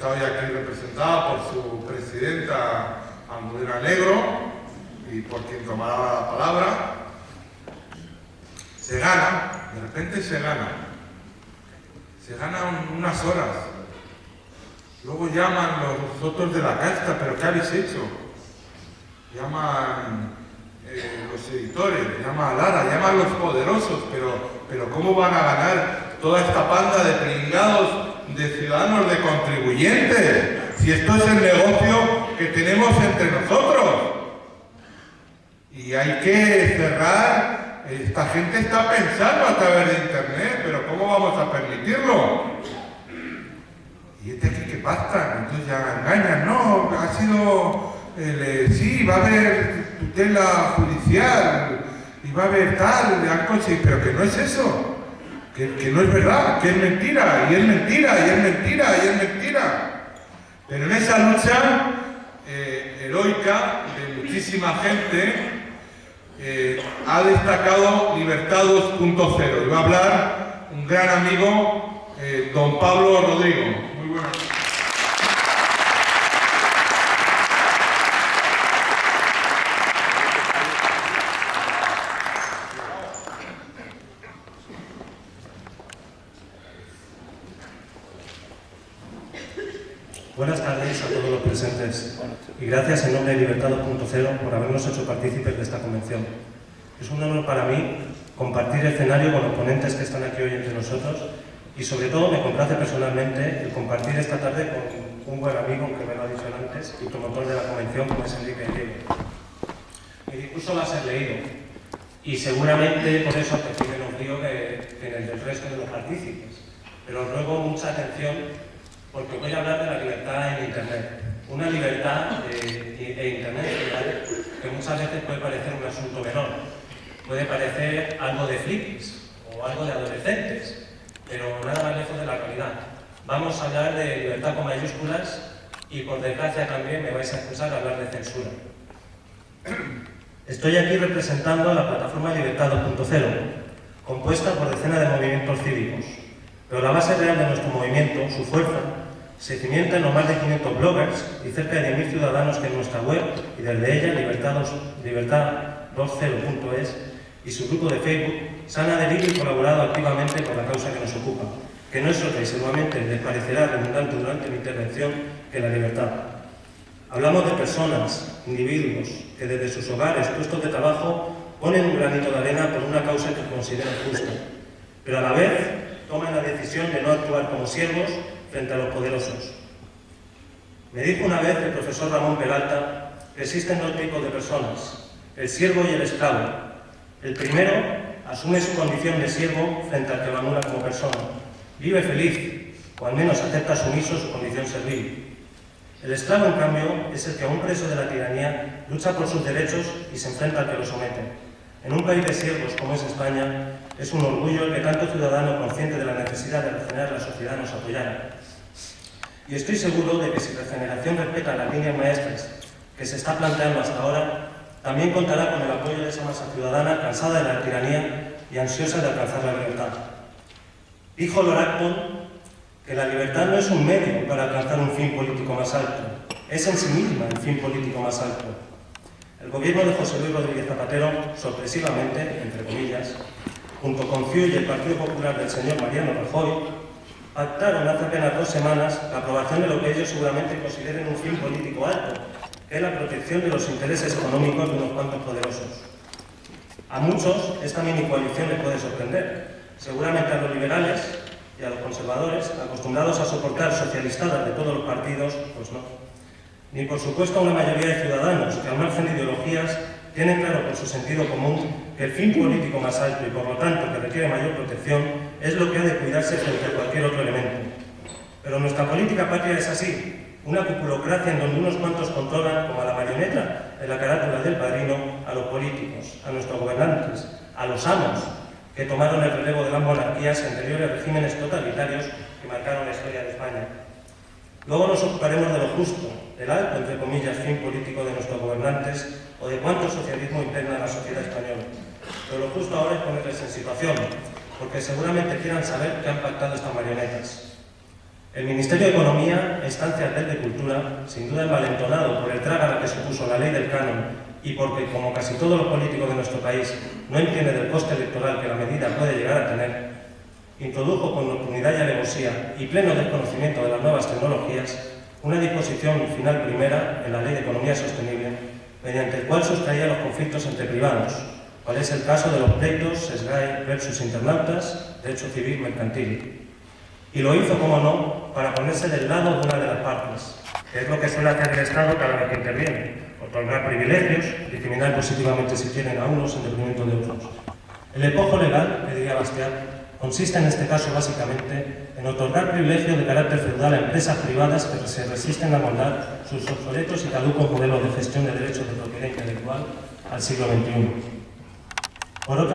está hoy aquí representada por su presidenta Almudena Negro y por quien tomará la palabra. Se gana, de repente se gana unas horas. Luego llaman los otros de la casta, ¿pero qué habéis hecho? Llaman los editores, llaman a Lara, llaman los poderosos, pero ¿cómo van a ganar toda esta panda de pringados, de ciudadanos, de contribuyentes? Si esto es el negocio que tenemos entre nosotros. Y hay que cerrar, esta gente está pensando a través de internet, pero ¿cómo vamos a permitirlo? Y este aquí que pactan, entonces ya engañan, no, ha sido, sí, va a haber tutela judicial, y va a haber tal, pero que no es eso, que no es verdad, que es mentira, y es mentira, y es mentira, y es mentira. Pero en esa lucha heroica de muchísima gente, ha destacado Libertad 2.0, y va a hablar un gran amigo, don Pablo Rodrigo. Muy buenas. Buenas tardes a todos los presentes y gracias en nombre de Libertad 2.0 por habernos hecho partícipes de esta convención. Es un honor para mí compartir escenario con los ponentes que están aquí hoy entre nosotros y sobre todo me complace personalmente el compartir esta tarde con un buen amigo que me lo ha dicho antes y promotor de la convención como es Enrique Diego. Mi discurso va a ser leído y seguramente por eso te pide menos lío que en el del resto de los partícipes, pero os ruego mucha atención porque voy a hablar de la libertad en Internet. Una libertad de Internet en general que muchas veces puede parecer un asunto menor. Puede parecer algo de frikis o algo de adolescentes, pero nada más lejos de la realidad. Vamos a hablar de libertad con mayúsculas y por desgracia también me vais a excusar a hablar de censura. Estoy aquí representando a la plataforma Libertad 2.0, compuesta por decenas de movimientos cívicos. Pero la base real de nuestro movimiento, su fuerza, se cimienta en los más de 500 bloggers y cerca de 10.000 ciudadanos que en nuestra web y desde ella, libertad20.es y su grupo de Facebook, se han adherido y colaborado activamente con la causa que nos ocupa, que no es otra y seguramente les parecerá redundante durante mi intervención que la libertad. Hablamos de personas, individuos, que desde sus hogares, puestos de trabajo, ponen un granito de arena por una causa que consideran justa, pero a la vez toman la decisión de no actuar como siervos frente a los poderosos. Me dijo una vez el profesor Ramón Peralta que existen dos tipos de personas, el siervo y el esclavo. El primero asume su condición de siervo frente al que lo anula como persona. Vive feliz, o al menos acepta sumiso su condición servil. El esclavo, en cambio, es el que aún preso de la tiranía lucha por sus derechos y se enfrenta al que lo somete. En un país de siervos como es España, es un orgullo el que tanto ciudadano consciente de la necesidad de regenerar la sociedad nos apoyara. Y estoy seguro de que si Regeneración respeta las líneas maestras que se está planteando hasta ahora, también contará con el apoyo de esa masa ciudadana cansada de la tiranía y ansiosa de alcanzar la libertad. Dijo Lord Acton que la libertad no es un medio para alcanzar un fin político más alto, es en sí misma el fin político más alto. El gobierno de José Luis Rodríguez Zapatero, sorpresivamente, entre comillas, junto con CiU y el Partido Popular del señor Mariano Rajoy, pactaron hace apenas 2 semanas la aprobación de lo que ellos seguramente consideren un fin político alto, que es la protección de los intereses económicos de unos cuantos poderosos. A muchos esta mini coalición les puede sorprender, seguramente a los liberales y a los conservadores, acostumbrados a soportar socialistadas de todos los partidos, pues no. Ni por supuesto a una mayoría de ciudadanos que al margen de ideologías tienen claro por su sentido común que el fin político más alto y por lo tanto que requiere mayor protección es lo que ha de cuidarse frente a cualquier otro elemento. Pero nuestra política patria es así, una populocracia en donde unos cuantos controlan como a la marioneta en la carátula del padrino a los políticos, a nuestros gobernantes, a los amos que tomaron el relevo de las monarquías anteriores a regímenes totalitarios que marcaron la historia de España. Luego nos ocuparemos de lo justo, del alto, entre comillas, fin político de nuestros gobernantes o de cuánto socialismo impregna la sociedad española. Pero lo justo ahora es ponerles en situación, porque seguramente quieran saber qué han pactado estas marionetas. El Ministerio de Economía e instancias del de Cultura, sin duda envalentonado por el trágala que supuso la ley del canon y porque, como casi todos los políticos de nuestro país, no entiende del coste electoral que la medida puede llegar a tener, introdujo con nocturnidad y alevosía y pleno desconocimiento de las nuevas tecnologías una disposición final primera en la Ley de Economía Sostenible, mediante el cual sustraía los conflictos entre privados, cual es el caso de los pleitos SGAE versus internautas, derecho civil mercantil. Y lo hizo, como no, para ponerse del lado de una de las partes, que es lo que suele hacer el Estado cada vez que interviene, otorgar privilegios, discriminar positivamente si quieren a unos en detrimento de otros. El epojo legal, que diría Bastiat, consiste en este caso básicamente en otorgar privilegios de carácter feudal a empresas privadas que se resisten a moldar sus obsoletos y caducos modelos de gestión de derechos de propiedad intelectual al siglo XXI. Por otra